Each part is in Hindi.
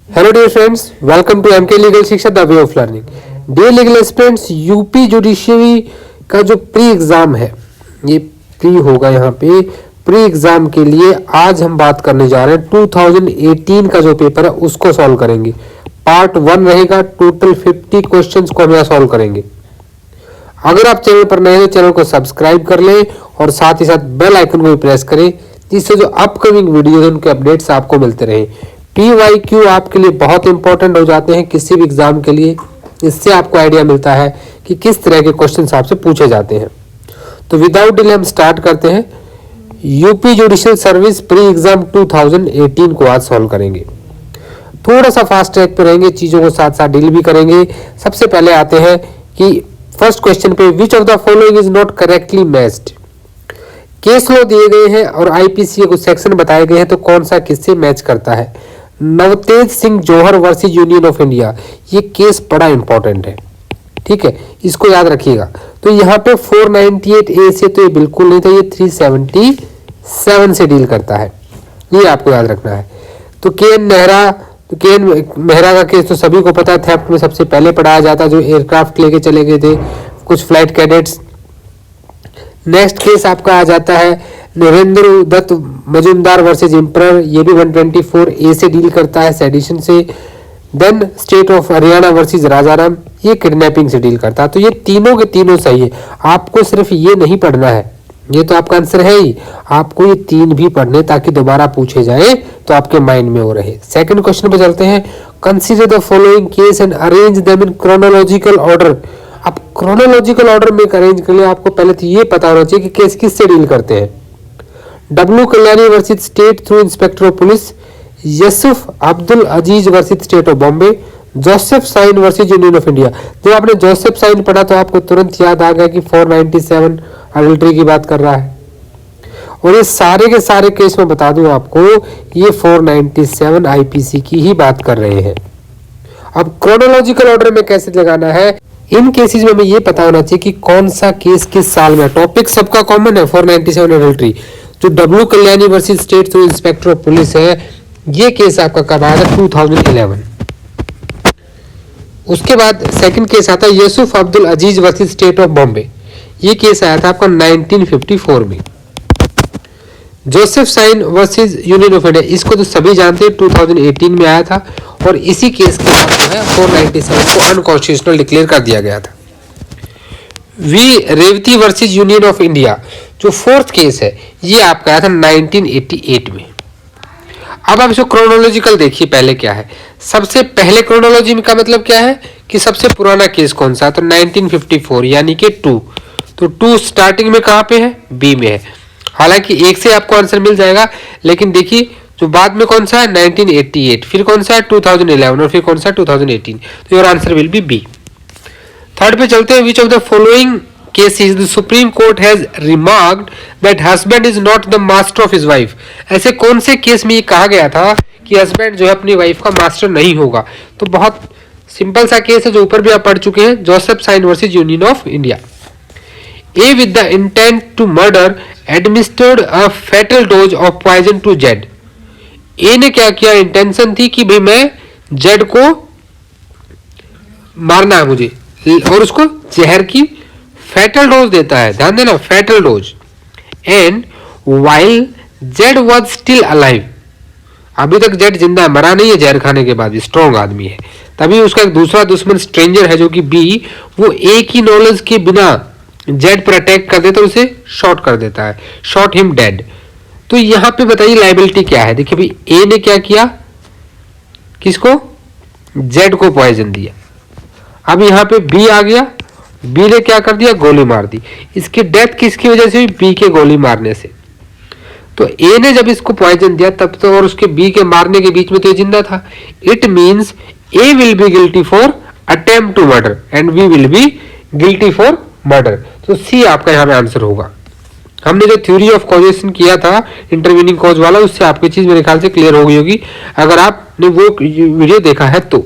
Hello dear friends, welcome to MK legal Shiksha the way of learning. Dear legal aspirants, UP judiciary का जो प्री एग्जाम है, ये प्री होगा। यहाँ पे प्री एग्जाम के लिए आज हम बात करने जा रहे हैं 2018 का जो पेपर है उसको सॉल्व करेंगे। पार्ट 1 रहेगा, टोटल 50 क्वेश्चंस को हम यहाँ सॉल्व करेंगे। अगर आप चैनल पर नए हैं तो चैनल को सब्सक्राइब कर लें और साथ ही साथ बेल आइकन को भी प्रेस करें, जिससे जो अपकमिंग वीडियो है उनके अपडेट्स आपको मिलते रहें। PYQ आपके लिए बहुत इंपॉर्टेंट हो जाते हैं किसी भी एग्जाम के लिए। इससे आपको आइडिया मिलता है कि किस तरह के क्वेश्चन आपसे पूछे जाते हैं। तो विदाउट डिले हम स्टार्ट करते हैं। UP judicial service pre exam 2018 को आज सॉल्व करेंगे। थोड़ा सा फास्ट ट्रैक पे रहेंगे, चीजों को साथ साथ डील भी करेंगे। सबसे पहले आते हैं कि फर्स्ट क्वेश्चन पे, विच of the following is not correctly matched. Case law दिए गए हैं और आईपीसी के कुछ सेक्शन बताए गए हैं, तो कौन सा किससे मैच करता है। नवतेज सिंह जौहर वर्सेस यूनियन ऑफ इंडिया, ये केस बड़ा इंपॉर्टेंट है, ठीक है, इसको याद रखिएगा। तो यहाँ पे 498A से तो ये बिल्कुल नहीं था, ये 377 से डील करता है, ये आपको याद रखना है। तो केएन मेहरा का केस तो सभी को पता है, थेफ्ट में सबसे पहले पढ़ाया जाता है, जो एयरक्राफ्ट लेके चले गए थे कुछ फ्लाइट कैडेट्स। नेक्स्ट केस आपका आ जाता है नरेंद्र दत्त मजुमदार वर्सेस एम्परर, ये भी 124A से डील करता है, सेडिशन से। Then state of Haryana versus Rajaram, ये किडनैपिंग से डील करता है। तो ये तीनों के तीनों सही है, आपको सिर्फ ये नहीं पढ़ना है, ये तो आपका आंसर है ही, आपको ये तीन भी पढ़ने ताकि दोबारा पूछे जाए तो आपके माइंड में हो रहे। सेकंड क्वेश्चन पे चलते हैं। Consider the following case and arrange them in chronological order. अब क्रोनोलॉजिकल ऑर्डर में अरेंज के लिए आपको पहले तो ये पता होना चाहिए कि केस किससे डील करते हैं। W Kalyani versus state through inspector of police, Yusuf Abdul Aziz versus state of Bombay, Joseph Shine versus union of India. जब आपने जोसेफ साइन पढ़ा तो आपको तुरंत याद आ गया कि 497 अडल्ट्री की बात कर रहा है। और ये सारे के सारे केस में बता दूं आपको, ये 497 आईपीसी की ही बात कर रहे हैं। अब क्रोनोलॉजिकल ऑर्डर में कैसे लगाना है, इन केसेस में हमें ये पता होना चाहिए कि कौन सा केस किस साल में। टॉपिक सबका कॉमन है, 497 अडल्ट्री। जो W Kalyani versus state through inspector of police है, ये केस आपका कब आया था, 2011। उसके बाद सेकंड केस आता है Yusuf Abdul Aziz versus state of Bombay, ये केस आया था आपका 1954 में। Joseph Shine versus union of India, इसको तो सभी जानते हैं, 2018 में आया था। और इसी केस के बाद जो है 497 को अनकॉन्स्टिट्यूशनल डिक्लेयर कर दिया गया था। V Revathi versus union of India, जो फोर्थ केस है, ये आपका आया था 1988 में। अब आप इसको क्रोनोलॉजिकल देखिए, पहले क्या है। सबसे पहले क्रोनोलॉजी का मतलब क्या है कि सबसे पुराना केस कौन सा है, तो 1954 यानी कि 2। तो 2 स्टार्टिंग में कहाँ पे है, बी में है। हालांकि एक से आपको आंसर मिल जाएगा, लेकिन देखिए जो बाद में कौन सा है 1988, फिर कौन सा है 2011 और फिर कौन सा 2018। तो your answer will be B. Third पे चलते हैं। Which of the following cases the supreme court has remarked that husband is not the master of his wife. ऐसे कौन से केस में ये कहा गया था कि हस्बैंड जो है अपनी वाइफ का मास्टर नहीं होगा। तो बहुत सिंपल सा केस है जो ऊपर भी आप पढ़ चुके हैं, Joseph Shine versus union of India. A with the intent to murder administered a fatal dose of poison to Z. A ने क्या किया, इंटेंशन थी कि भाई मैं जेड को मारना है मुझे, और उसको जहर की फैटल डोज देता है, ध्यान देना, fatal dose. And while Z was still alive, अभी तक जेड जिंदा है, मरा नहीं है, जहर खाने के बाद भी स्ट्रॉन्ग आदमी है। तभी उसका एक दूसरा दुश्मन स्ट्रेंजर है जो कि बी, वो एक ही नॉलेज के बिना जेड पर अटैक कर देता है, उसे शॉट कर देता है, शॉट हिम डेड। तो यहां पे बताइए लाइबिलिटी क्या है। देखिए भाई, ए ने क्या किया, किसको, जेड को पॉइजन दिया। अब यहाँ पे बी आ गया, बी ने क्या कर दिया, गोली मार दी। इसकी डेथ किसकी वजह से हुई, बी के गोली मारने से। तो ए ने जब इसको पॉइजन दिया तब तो, और उसके बी के मारने के बीच में तो ये जिंदा था। It means A will be guilty for attempt to murder and B will be guilty for murder. तो सी आपका यहाँ पे आंसर होगा। हमने जो थ्योरी ऑफ कॉजेशन किया था इंटरवीनिंग कॉज वाला, उससे आपकी चीज मेरे ख्याल से क्लियर हो गई होगी अगर आपने वो वीडियो देखा है तो।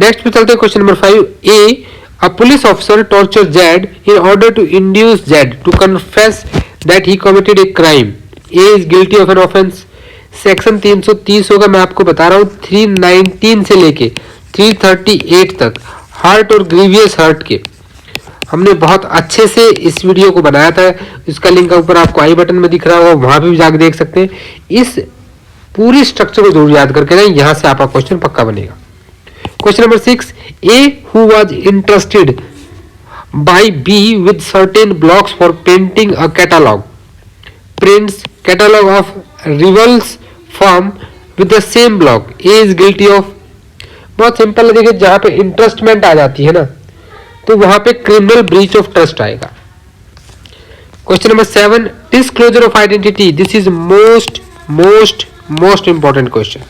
नेक्स्ट पे चलते हैं question number 5। A, a police officer tortured Z in order to induce Z to confess that he committed a crime. A is guilty of an offense. Section 330 होगा, मैं आपको बता रहा हूँ 319 से लेके 338 तक हार्ट और ग्रीवियस हर्ट के हमने बहुत अच्छे से इस वीडियो को बनाया था। इसका लिंक ऊपर आपको आई बटन में दिख रहा होगा, वहां भी जाकर देख सकते हैं। इस पूरी स्ट्रक्चर को जरूर याद करके जाए, यहां से आपका क्वेश्चन पक्का बनेगा। Question number 6, A who was interested by B with certain blocks for painting a catalogue prints catalogue of rivals form with the same block, A is guilty of. बहुत सिंपल है, देखिए जहां पे इंटरेस्टमेंट आ जाती है ना, तो वहां पे क्रिमिनल ब्रीच ऑफ ट्रस्ट आएगा। Question number 7, disclosure of identity, this is most important question.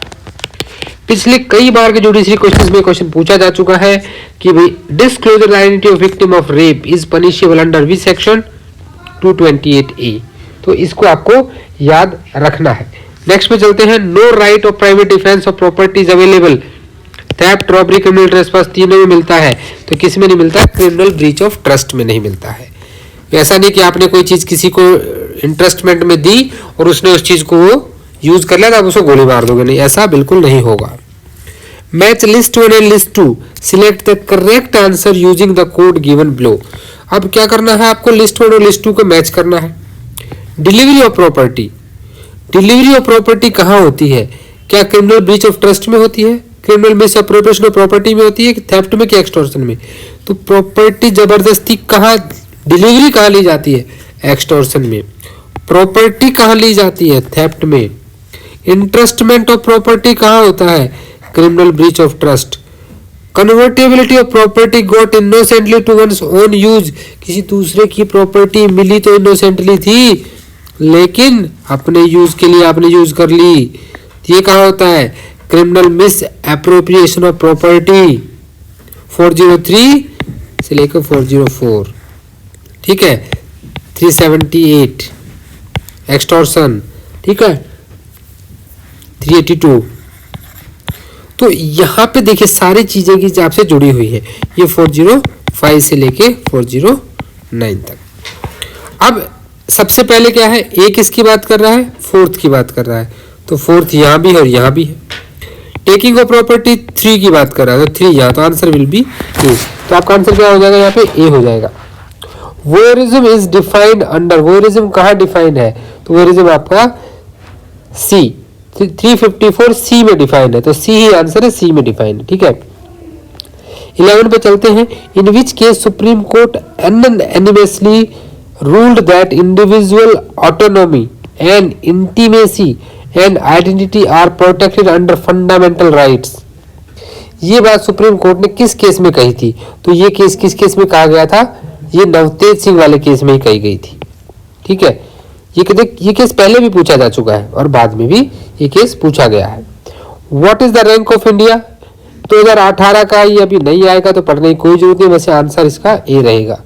पिछले कई बार के जुडिशरी क्वेश्चंस में क्वेश्चन पूछा जा चुका है कि भाई disclosure identity of victim of rape is punishable under which section, 228A। तो इसको आपको याद रखना है। नेक्स्ट में चलते हैं, no right of private defence of property is available, theft, robbery, criminal trespass तीनों में मिलता है, तो किस में नहीं मिलता? क्रिमिनल ब्रीच ऑफ ट्रस्ट में नहीं मिलता है। ऐसा नहीं कि आपने कोई चीज किसी को इंटरेस्टमेंट में दी और उसने उस चीज को यूज कर लिया, तो आप उसको गोली मार दोगे, नहीं, ऐसा बिल्कुल नहीं होगा। Match list 1 and list 2, select the correct answer using the code given below. अब क्या करना है आपको? लिस्ट 1 और लिस्ट 2 को मैच करना है। Delivery of property, delivery of property कहाँ होती है? क्या क्रिमिनल ब्रीच ऑफ ट्रस्ट में होती है, क्रिमिनल मिसअप्रोप्रिएशन ऑफ प्रॉपर्टी में होती है, कि थेफ्ट में, कि एक्सटॉर्शन में? तो प्रॉपर्टी जबरदस्ती कहाँ, डिलीवरी कहाँ ली जाती है? एक्सटॉर्शन में। प्रॉपर्टी कहाँ ली जाती है? थेफ्ट में। इंटरेस्टमेंट ऑफ प्रॉपर्टी कहाँ होता है? Criminal breach of trust. Convertibility of property got innocently to one's own use, किसी दूसरे की प्रॉपर्टी मिली तो इनोसेंटली थी, लेकिन अपने यूज के लिए आपने यूज कर ली, ये कहाँ होता है? Criminal miss appropriation of property, 403 से लेकर 404, ठीक है, 378 एक्सटॉर्शन, ठीक है, 382। तो यहां पे देखिए सारी चीजें की आपसे जुड़ी हुई है, ये 405 से लेके 409 तक। अब सबसे पहले क्या है, ए किसकी बात कर रहा है? फोर्थ की बात कर रहा है, तो फोर्थ यहां भी है और यहां भी है। टेकिंग ऑफ प्रॉपर्टी 3 की बात कर रहा है, तो 3 यहां, तो आंसर विल बी ए। तो आपका आंसर क्या हो जाएगा? यहाँ पे ए हो जाएगा। वोयरिज्म इज डिफाइंड अंडर, वोयरिज्म कहाँ डिफाइंड है? तो वोयरिज्म आपका सी, 354 सी में डिफाइंड है, तो सी ही आंसर है, सी में डिफाइंड है, ठीक है। 11 पे चलते हैं, in which case Supreme Court anonymously ruled that individual autonomy and intimacy and identity are protected under fundamental rights. ये बात सुप्रीम कोर्ट ने किस केस में कही थी? तो ये केस किस केस में कहा गया था? ये नवतेज सिंह वाले केस में ही कही गई थी, ठीक है। ये केस पहले भी पूछा जा चुका है और बाद में भी ये केस पूछा गया है। What is the rank of India? 2018 का, ये अभी नहीं आएगा तो पढ़ने की कोई जरूरत नहीं, वैसे आंसर इसका ए रहेगा।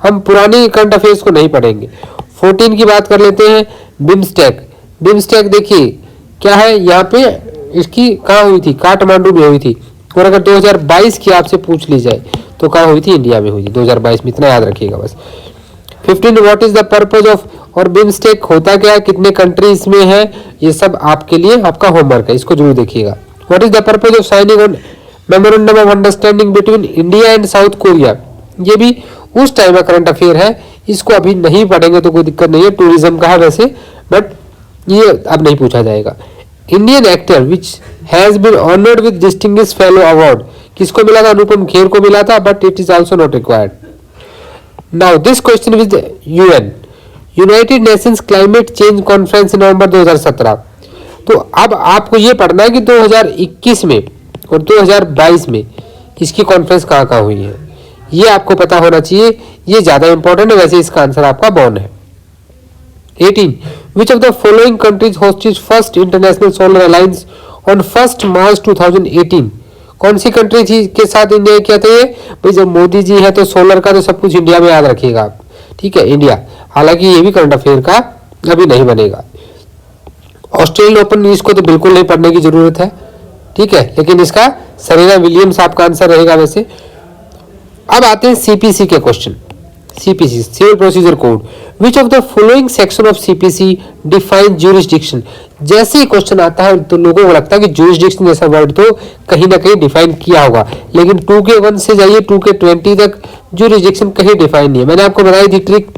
हम पुराने करंट अफेयर्स को नहीं पढ़ेंगे। 14 की बात कर लेते हैं, बिम्स्टेक। बिम्स्टेक देखिए क्या है, यहाँ पे इसकी कहाँ हुई थी? काठमांडू में हुई थी। और अगर 2022 की आपसे पूछ ली जाए तो कहाँ हुई थी? इंडिया में हुई थी 2022 में, इतना याद रखिएगा बस। 15, what is the purpose of, और बिम्स्टेक होता क्या है, कितने कंट्री इसमें है, ये सब आपके लिए आपका होमवर्क है, इसको जरूर देखिएगा। What is the purpose of signing on memorandum of understanding between India and south Korea? ये भी उस टाइम का करंट अफेयर है, इसको अभी नहीं पढ़ेंगे तो कोई दिक्कत नहीं है, टूरिज्म का है वैसे, बट ये अब नहीं पूछा जाएगा। Indian actor which has been honoured with distinguish fellow award, किसको मिला था? अनुपम खेर को मिला था, but it is also not required. Now this question with UN, United Nations climate change conference November 2017। तो अब आपको ये पढ़ना है कि 2021 में और 2022 में इसकी कॉन्फ्रेंस कहाँ कहाँ हुई है, ये आपको पता होना चाहिए, ये ज्यादा इंपॉर्टेंट है, वैसे इसका आंसर आपका बॉन है। 18, which of the following countries hosted first international solar alliance on 1 मार्च 2018? कौन सी कंट्री थी के साथ इंडिया किया था ये? भाई जब मोदी जी है तो सोलर का तो सब कुछ इंडिया में याद रखिएगा आप, ठीक है, इंडिया। हालांकि ये भी करंट अफेयर का अभी नहीं बनेगा। ऑस्ट्रेलियन ओपन, इसको तो बिल्कुल नहीं पढ़ने की जरूरत है, ठीक है, लेकिन इसका सेरेना विलियम्स आपका आंसर रहेगा वैसे। अब आते हैं सीपीसी के question. CPC, civil procedure code, which of the following section of CPC define jurisdiction. जैसे ही क्वेश्चन आता है तो लोगों को लगता है कि ज्यूरिसडिक्शन जैसा वर्ड तो कहीं ना कहीं डिफाइन किया होगा, लेकिन 2K1 से जाइए 2K20 तक ज्यूरिसडिक्शन कहीं डिफाइन नहीं है। मैंने आपको बताई थी ट्रिक,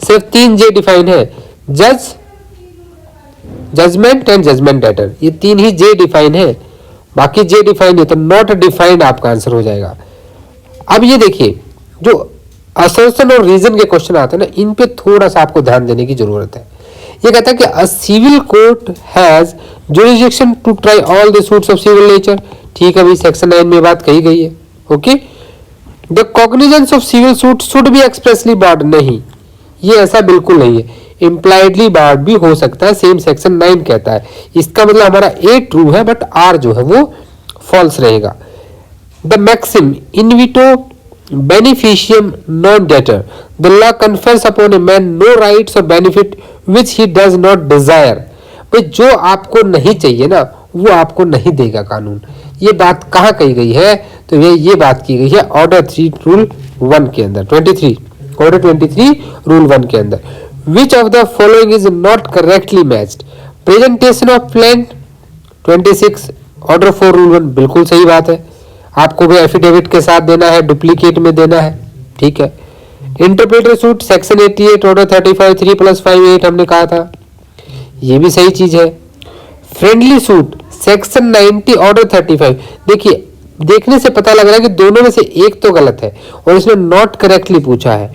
सिर्फ 3 J डिफाइन है, जज, जजमेंट एंड जजमेंट डेटर, ये 3 ही J डिफाइन है, बाकी J डिफाइन है, तो नॉट डिफाइंड आपका आंसर हो जाएगा। अब ये देखिए, जो असर्शन और रीजन के क्वेश्चन आते हैं ना, इन पे थोड़ा सा आपको ध्यान देने की जरूरत है। ये कहता है कि a civil court has jurisdiction to try all the suits of civil nature. ठीक है भाई, सेक्शन 9 में बात कही गई है। Okay, the cognizance of civil suit should be expressly barred, नहीं, ये ऐसा बिल्कुल नहीं है, इम्प्लाइडली बार्ड भी हो सकता है, सेम सेक्शन 9 कहता है। इसका मतलब हमारा A ट्रू है, बट R जो है वो फॉल्स रहेगा। द मैक्सिम इनविटो बेनिफिशियम नॉन डेटर, the law confers upon a man no rights or benefit which he does not desire. भाई जो आपको नहीं चाहिए ना वो आपको नहीं देगा कानून। ये बात कहाँ कही गई है? तो ये बात की गई है ऑर्डर 3 रूल 1 के अंदर, 23 ऑर्डर 23 रूल 1 के अंदर। विच of the following is not correctly matched? Presentation of plan 26 order 4 rule 1 बिल्कुल सही बात है। आपको भी एफिडेविट के साथ देना है, डुप्लीकेट में देना है, ठीक है। इंटरप्रेटर सूट सेक्शन 88 ऑर्डर 35 3 + 5 8 हमने कहा था, ये भी सही चीज है। फ्रेंडली सूट सेक्शन 90 ऑर्डर 35, देखिए देखने से पता लग रहा है कि दोनों में से एक तो गलत है और इसमें नॉट करेक्टली पूछा है,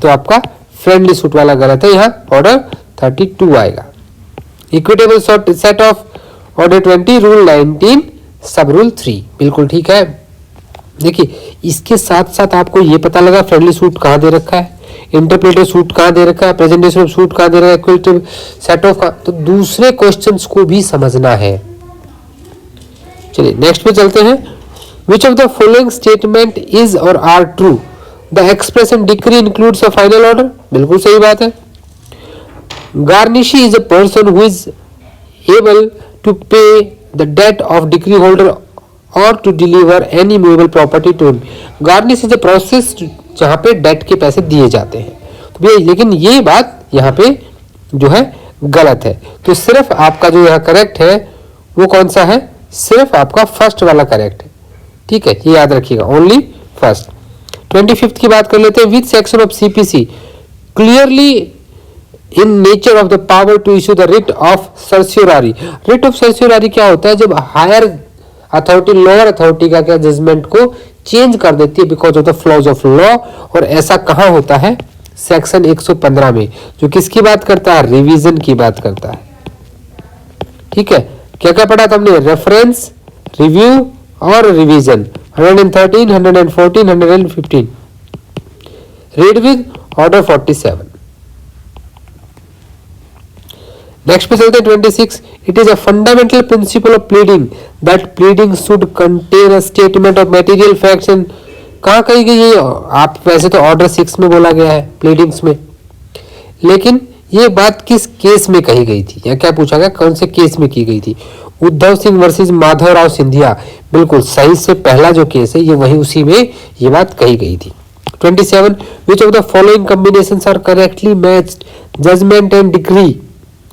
तो आपका फ्रेंडली सूट वाला गलत है, यहाँ ऑर्डर 32 आएगा। Equitable set of order 20 rule 19 सब रूल 3 बिल्कुल ठीक है। देखिए इसके साथ साथ आपको ये पता लगा फ्रेंडली सूट कहाँ दे रखा है, इंटरप्रेटर सूट कहाँ दे रखा है, प्रेजेंटेशन ऑफ सूट कहाँ दे रखा है, इक्विटेबल सेट ऑफ, तो दूसरे क्वेश्चंस को भी समझना है। चलिए नेक्स्ट पे चलते हैं। Which of the following statement is or are true? The expression decree includes a final order, बिल्कुल सही बात है। Garnishee is a person who is able to pay the debt of decree holder or to deliver any movable property to him. Garnish is a process जहां पे डेट के पैसे दिए जाते हैं, तो भैया लेकिन ये बात यहाँ पे जो है गलत है, तो सिर्फ आपका जो यहाँ करेक्ट है वो कौन सा है? सिर्फ आपका फर्स्ट वाला करेक्ट है, ठीक है, ये याद रखिएगा, ओनली फर्स्ट। 25 की बात कर लेते हैं। Which section of CPC clearly in nature of the power to issue the writ of certiorari? Writ of certiorari क्या होता है? जब हायर अथॉरिटी लोअर अथॉरिटी का क्या जजमेंट को चेंज कर देती है because of the flaws of law, और ऐसा कहाँ होता है? सेक्शन 115 में, जो किसकी बात करता है? रिवीजन की बात करता है, ठीक है। क्या क्या पढ़ा था हमने? रेफरेंस, रिव्यू और revision, 113, 114, 115। Read with order 47। Next पे चलते हैं 26। It is a fundamental principle of pleading that pleading should contain a statement of material facts and, कहाँ कही गई है? आप वैसे तो ऑर्डर 6 में बोला गया है प्लीडिंग्स में, लेकिन ये बात किस केस में कही गई थी या क्या पूछा गया, कौन से केस में की गई थी? उद्धव सिंह वर्सेस माधवराव सिंधिया, बिल्कुल सही से पहला जो केस है ये वही उसी में ये बात कही गई थी। 27 which of the following combinations are correctly matched? Judgment and decree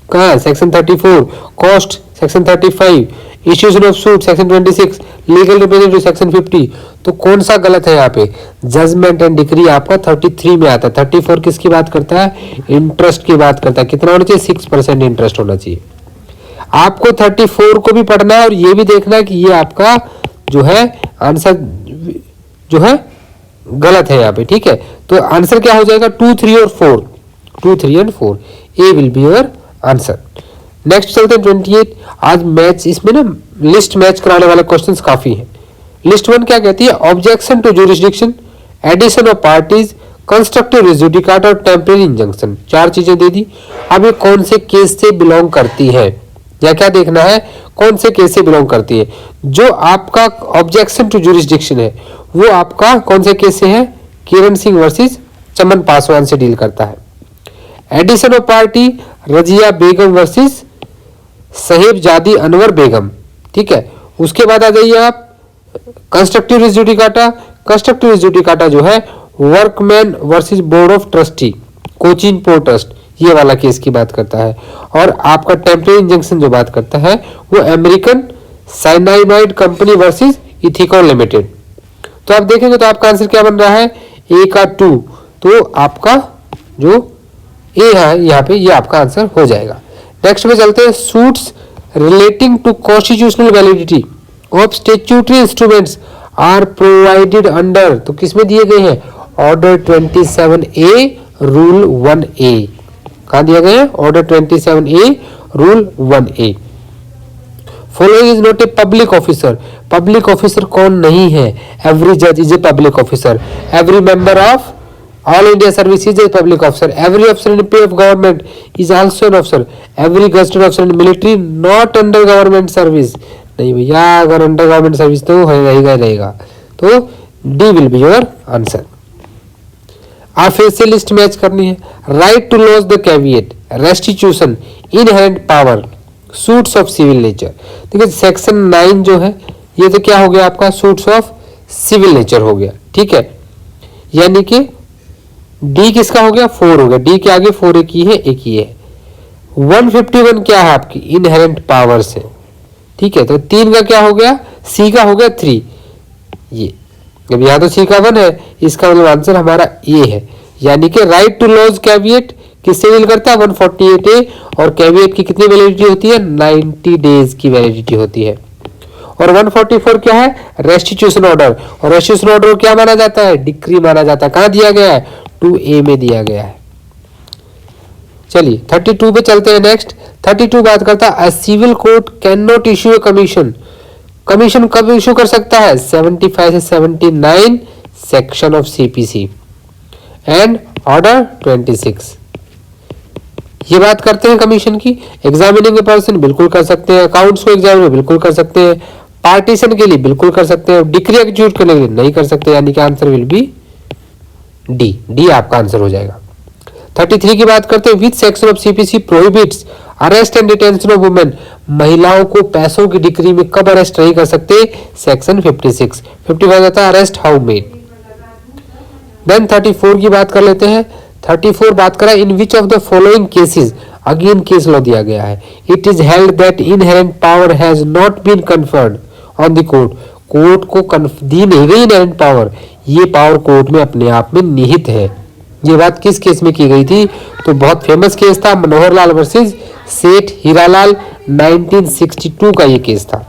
कहाँ? सेक्शन 34, कॉस्ट सेक्शन 35, इश्यूशन of suit section 26, legal representative section 50, तो कौन सा गलत है यहाँ पे? जजमेंट एंड डिक्री आपका 33 में आता है। 34 किसकी बात करता है? इंटरेस्ट की बात करता है। कितना होना चाहिए? 6% इंटरेस्ट होना चाहिए। आपको 34 को भी पढ़ना है और ये भी देखना है कि ये आपका जो है आंसर जो है गलत है यहाँ पे, ठीक है। तो आंसर क्या हो जाएगा? 2, 3 और 4, 2, 3 and 4, A will be your answer. Next चलते हैं 28। आज मैच, इसमें ना लिस्ट मैच कराने वाले क्वेश्चंस काफी हैं। लिस्ट 1 क्या कहती है? Objection to jurisdiction, addition of parties, constructive res judicata और टेम्परेरी इंजंक्शन, 4 चीजें दे दी। अब ये कौन से केस से बिलोंग करती है या क्या देखना है? कौन से केस से बिलोंग करती है? जो आपका ऑब्जेक्शन टू ज्यूरिसडिक्शन है वो आपका कौन से केस से है? किरण सिंह वर्सेस चमन पासवान से डील करता है। Addition of party, Razia Begum versus Sahibzadi Anwar Begum, ठीक है। उसके बाद आ जाइए आप constructive res judicata. Constructive res judicata जो है workman versus board of trustee, Cochin port trust, ये वाला केस की बात करता है। और आपका टेम्परेरी इंजंक्शन जो बात करता है वो American cyanide company versus Ethicon limited. तो आप देखेंगे तो आपका आंसर क्या बन रहा है, ए का 2, तो आपका जो ए है यहाँ पे ये आपका आंसर हो जाएगा। नेक्स्ट पे चलते हैं, suits relating to constitutional validity of statutory instruments are provided under, तो किसमें दिए गए हैं, ऑर्डर 27A रूल 1A। कहाँ दिया गया है, order 27A rule 1A। Following is not a public officer, public officer कौन नहीं है, एवरी जज is a public officer, every member of all India service is a public officer, every officer in pay of government is also an officer, every gazetted officer in military not under government service, नहीं भैया अगर अंडर गवर्नमेंट सर्विस तो रहेगा रहेगा, तो D will be your answer. आप फिर से लिस्ट मैच करनी है। Right to lodge the caveat, restitution, inherent power, suits of civil nature. देखिए सेक्शन 9 जो है ये तो क्या हो गया आपका, सूट्स ऑफ सिविल नेचर हो गया, ठीक है, यानी कि डी किसका हो गया, 4 हो गया, डी के आगे 4 एक ही है, एक ही है। 151 क्या है आपकी, इनहेरेंट पावर्स है, ठीक है, तो 3 का क्या हो गया, सी का हो गया 3, ये अब यहाँ तो सी का 1 है, इसका मतलब आंसर हमारा ए है, यानी कि राइट टू लॉज कैविएट किससे डील करता है, 148A, और कैविएट की कितनी वैलिडिटी होती है, 90 डेज की वैलिडिटी होती है। और 144 क्या है, रेस्टिट्यूशन ऑर्डर, और रेस्टिट्यूशन ऑर्डर क्या माना जाता है, डिक्री माना जाता है, कहाँ दिया गया है, 2A में दिया गया है। चलिए 32 पे चलते हैं। नेक्स्ट 32 बात करता है, civil court can not issue a commission, commission कब इश्यू कर सकता है, 75 से 79 section of CPC and order 26। ये बात करते हैं कमीशन की। एग्जामिनिंग पर्सन बिल्कुल कर सकते हैं, अकाउंट्स को एग्जाम में बिल्कुल कर सकते हैं, पार्टीशन के लिए बिल्कुल कर सकते हैं, डिक्री एग्जीक्यूट करने के लिए नहीं कर सकते, यानी कि answer will B D, D आपका आंसर हो जाएगा। 33 की बात करते हैं, which section of CPC prohibits arrest and detention of women, महिलाओं को पैसों की डिक्री में कब अरेस्ट नहीं कर सकते, सेक्शन 56। 55 आता है अरेस्ट हाउ मेड। देन 34 की बात कर लेते हैं। 34 बात करा, in which of the following cases, again case law दिया गया है, it is held that inherent power has not been conferred on the court, court को दी नहीं गई इनहेरेंट पावर, ये पावर कोर्ट में अपने आप में निहित है। ये बात किस केस में की गई थी, तो बहुत फेमस केस था, मनोहर लाल वर्सेस सेठ हीरालाल, 1962 का ये केस था।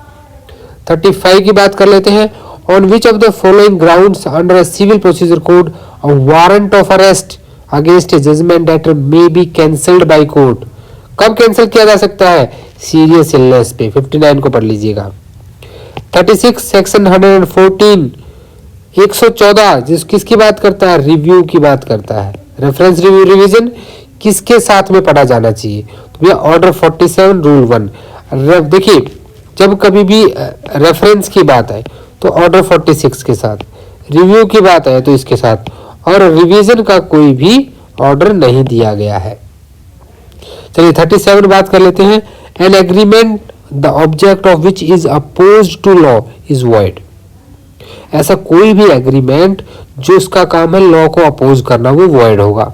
35 की बात कर लेते हैं, on which of the following grounds under civil procedure code a warrant of arrest against a judgement debtor may be cancelled by court, कब कैंसिल किया जा सकता है, सीरियस इलनेस पे। 59 को पढ़ लीजिएगा। 36 सेक्शन 114 114 जिस किसकी बात करता है, रिव्यू की बात करता है, रेफरेंस रिव्यू रिवीजन किसके साथ में पढ़ा जाना चाहिए, तो भैया ऑर्डर 47 रूल 1। देखिए जब कभी भी रेफरेंस की बात आए तो ऑर्डर 46 के साथ, रिव्यू की बात आए तो इसके साथ, और रिवीजन का कोई भी ऑर्डर नहीं दिया गया है। चलिए 37 बात कर लेते हैं, an agreement the object of which is opposed to law is void, ऐसा कोई भी एग्रीमेंट जो उसका काम है लॉ को अपोज करना वो वॉइड होगा।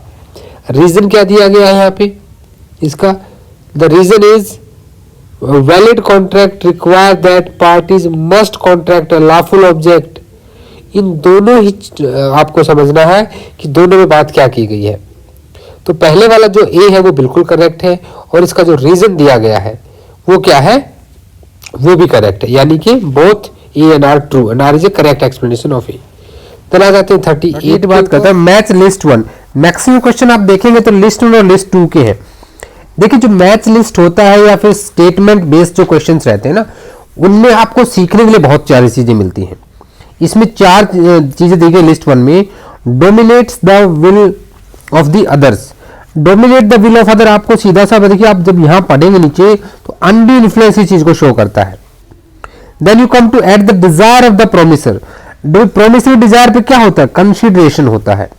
रीजन क्या दिया गया है यहाँ पे इसका, the reason is valid contract require that parties must contract a lawful object. इन दोनों ही आपको समझना है कि दोनों में बात क्या की गई है। तो पहले वाला जो ए है वो बिल्कुल करेक्ट है, और इसका जो रीजन दिया गया है वो क्या है, वो भी करेक्ट है, यानी कि both A and R true and R is a correct explanation of A. तो आ जाते हैं 38 बात करता है, मैच लिस्ट 1। मैक्सिमम क्वेश्चन आप देखेंगे तो लिस्ट 1 और लिस्ट 2 के हैं। देखिए जो मैच लिस्ट होता है या फिर स्टेटमेंट बेस्ड जो क्वेश्चंस रहते हैं ना, उनमें आपको सीखने के लिए बहुत सारी चीजें मिलती हैं। इसमें 4 चीजें दी गई लिस्ट 1 में। Dominates the will of the others, dominate the will of other आपको सीधा सा देखिए, आप जब यहां पढ़ेंगे नीचे तो अनडू इन्फ्लुएंस इस चीज को शो करता है। Then you come to at the desire of the promisor, promisor's desire पे क्या होता है, कंसिडरेशन होता है।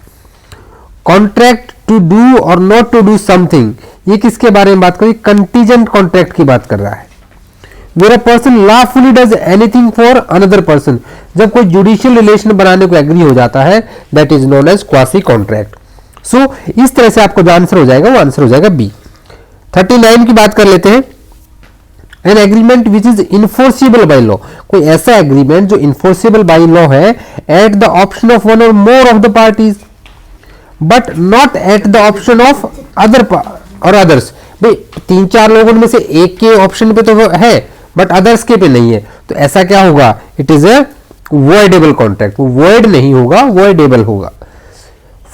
कॉन्ट्रैक्ट टू डू और नॉट टू डू समथिंग, ये किसके बारे में बात करें, कंटीजेंट कॉन्ट्रैक्ट की बात कर रहा है। Where a person lawfully does anything for another person, जब कोई जुडिशियल रिलेशन बनाने को एग्री हो जाता है, that is known as quasi contract. So इस तरह से आपको जो आंसर हो जाएगा वो आंसर हो जाएगा बी। 39 की बात कर लेते हैं। An agreement which is enforceable by law, कोई ऐसा एग्रीमेंट जो इन्फोर्सिबल बाई लॉ है at the option of one or more of the parties but not at the option of other or others. भाई 3-4 लोगों में से एक के ऑप्शन पे तो है बट अदर्स के पे नहीं है, तो ऐसा क्या होगा, it is a voidable contract, वो वॉइड नहीं होगा, वॉइडेबल होगा।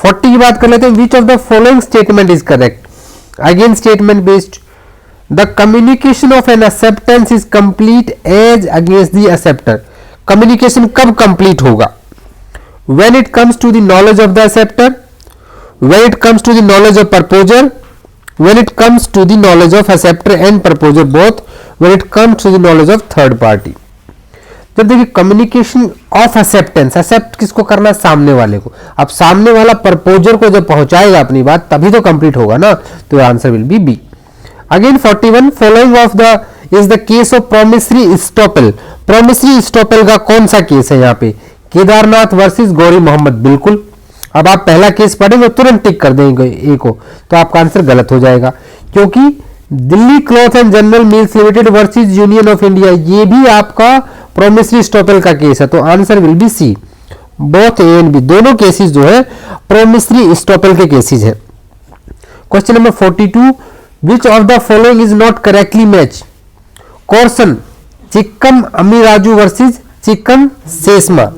40 की बात कर लेते हैं। Which of the following statement is correct, again statement based. The communication of an acceptance is complete as against the acceptor, communication कब कंप्लीट होगा, when it comes to the knowledge of the acceptor, when it comes to the knowledge of proposer, when it comes to the knowledge of acceptor and proposer both, when it comes to the knowledge of third party। जब देखिए कम्युनिकेशन ऑफ एक्सेप्टेंस, एक्सेप्ट किसको करना, सामने वाले को, अब सामने वाला प्रपोजर को जब पहुंचाएगा अपनी बात तभी तो कंप्लीट होगा ना, तो answer will be B. Again 41 following of the is the case of promissory estoppel, promissory estoppel का कौन सा केस है यहाँ पे, केदारनाथ वर्सेस गौरी मोहम्मद, बिल्कुल। अब आप पहला केस पढ़ेंगे तुरंत टिक कर देंगे ए को, तो आपका आंसर गलत हो जाएगा, क्योंकि Delhi cloth and general mills limited versus union of India, ये भी आपका प्रोमिसरी स्टॉपेल का केस है, तो answer will be C. Both A and B दोनों केसेस जो है प्रोमिसरी स्टॉपेल के केसेस हैं। Question number 42, which of the following is not correctly match, कॉर्सन Chikkam Amiraju versus Chikkam Seshamma,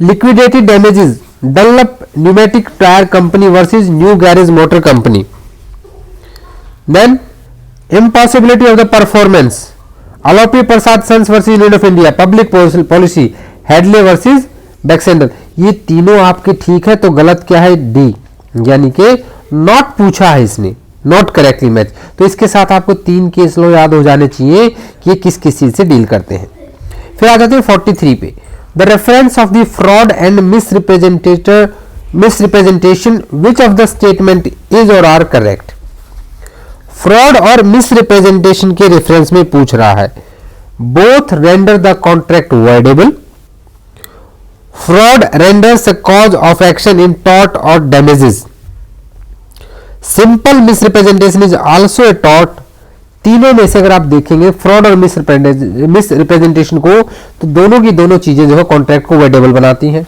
liquidated damages Dunlop pneumatic tire company versus New Garage Motor Company, then impossibility of the performance Alope Prasad Sons versus Union of India, public policy Hadley versus Baxender। ये तीनों आपके ठीक है, तो गलत क्या है, डी, यानी कि नॉट पूछा है इसने, नॉट करेक्टली मैच। तो इसके साथ आपको 3 केस लो याद हो जाने चाहिए कि ये किस किस चीज से डील करते हैं। फिर आ जाते हैं 43 पे। The reference of the fraud and misrepresentation, which of the statement is or are correct? Fraud और मिसरिप्रेजेंटेशन के रेफरेंस में पूछ रहा है। Both render the contract voidable, fraud renders a cause of action in tort और damages, simple misrepresentation is also a tort. तीनों में से अगर आप देखेंगे फ्रॉड और मिसरिप्रेजेंटेशन को, तो दोनों की दोनों चीजें जो है कॉन्ट्रैक्ट को वॉइडेबल बनाती हैं।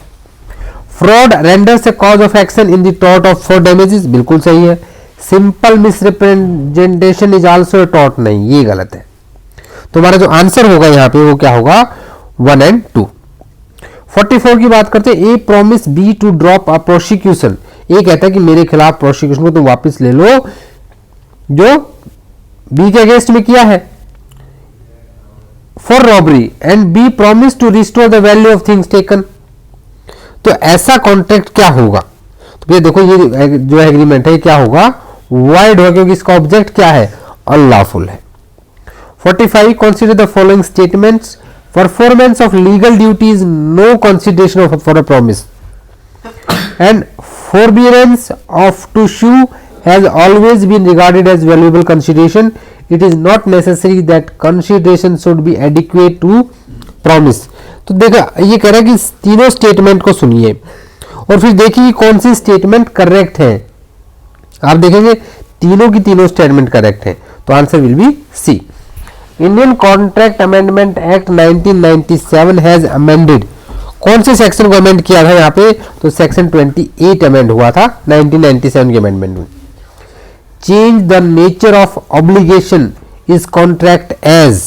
Fraud renders A cause of action in the tort of for damages, बिल्कुल सही है। Simple misrepresentation is also a tort, नहीं, ये गलत है। तो हमारा जो आंसर होगा यहाँ पे वो क्या होगा, 1 और 2। 44 की बात करते हैं। A promise B to drop a prosecution, A कहता है कि मेरे खिलाफ प्रोसिक्यूशन को तुम वापस ले लो जो बी के अगेंस्ट में किया है for robbery, and B promise to restore the value of things taken. तो ऐसा कॉन्ट्रैक्ट क्या होगा, तो ये देखो ये जो एग्रीमेंट है क्या होगा, वाइड होगा, क्योंकि इसका ऑब्जेक्ट क्या है, अनलॉफुल है। 45 consider the following statements, performance of legal duties no consideration of for a promise, and forbearance of to sue has always been regarded as valuable consideration. It is not necessary that consideration should be adequate to promise। तो देखा ये कह रहा है कि तीनों स्टेटमेंट को सुनिए और फिर देखिए कौन सी स्टेटमेंट करेक्ट है। आप देखेंगे तीनों की तीनों स्टेटमेंट करेक्ट है, तो answer will be C. Indian contract amendment act 1997 has amended, कौन से सेक्शन को अमेंड किया था यहाँ पे, तो सेक्शन 28 अमेंड हुआ था 1997 के अमेंडमेंट में। Change the nature of obligation is contract as,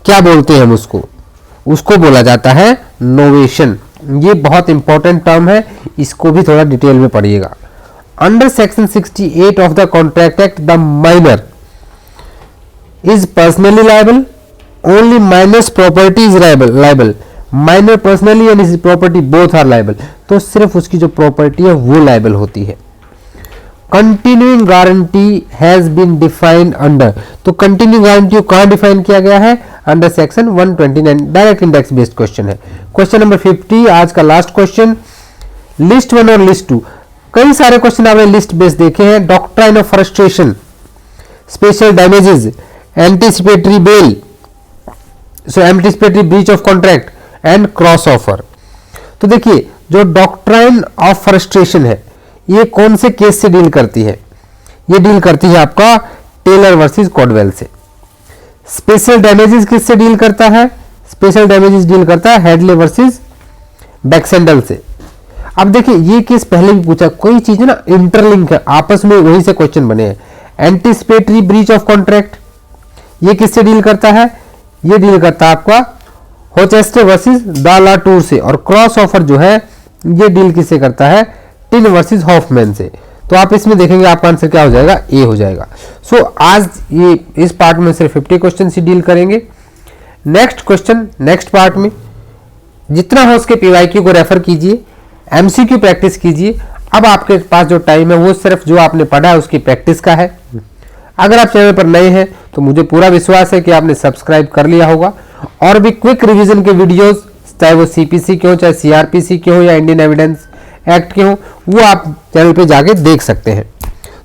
क्या बोलते हैं हम उसको, उसको बोला जाता है नोवेशन। ये बहुत इंपॉर्टेंट टर्म है, इसको भी थोड़ा डिटेल में पढ़िएगा। Under section 68 of the contract act the minor is personally liable, only minor's property is liable, minor personally and his property both are liable, तो सिर्फ उसकी जो प्रॉपर्टी है वो लायबल होती है। Continuing guarantee has been defined under, तो कंटिन्यू गारंटी को कहां डिफाइन किया गया है, under section 129, direct index based question है। क्वेश्चन नंबर 50 आज का लास्ट क्वेश्चन, लिस्ट 1 और लिस्ट 2। कई सारे क्वेश्चन आपने लिस्ट बेस्ड देखे हैं। Doctrine of frustration, special damages anticipatory bail, so anticipatory breach of contract and cross offer. तो देखिए जो डॉक्ट्राइन ऑफ फ्रस्ट्रेशन है ये कौन से केस से डील करती है? ये डील करती है आपका टेलर वर्सेस कॉडवेल से। स्पेशल डैमेजेस किससे डील करता है? स्पेशल डैमेजेस डील करता है हेडले वर्सेस बैक्सेंडल से। अब देखिए ये केस पहले भी पूछा, कोई चीज ना इंटरलिंक है आपस में, वहीं से क्वेश्चन बने हैं। एंटीसिपेटरी ब्रीच ऑफ कॉन्ट्रैक्ट ये किससे डील करता है? ये डील करता है आपका होचेस्टर वर्सेस द ला टूर से। और क्रॉस ऑफर जो है ये डील किससे करता है? टिन वर्सेस हॉफमैन से। तो आप इसमें देखेंगे आपका आंसर क्या हो जाएगा? ए हो जाएगा। सो आज ये इस पार्ट में सिर्फ 50 क्वेश्चन ही डील करेंगे। नेक्स्ट क्वेश्चन नेक्स्ट पार्ट में जितना हो उसके पीवाईक्यू को रेफर कीजिए, एमसीक्यू प्रैक्टिस कीजिए। अब आपके पास जो टाइम है वो सिर्फ जो आपने पढ़ा है उसकी प्रैक्टिस का है। अगर आप चैनल पर नए हैं तो मुझे पूरा विश्वास है कि आपने सब्सक्राइब कर लिया होगा। और भी क्विक रिवीजन के वीडियोस, चाहे वो सीपीसी के हो, चाहे सीआरपीसी के हो या इंडियन एविडेंस एक्ट के हो, वो आप चैनल पे जाके देख सकते हैं।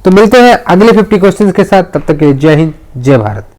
तो मिलते हैं अगले 50 क्वेश्चंस के साथ, तब तक के लिए जय हिंद जय भारत।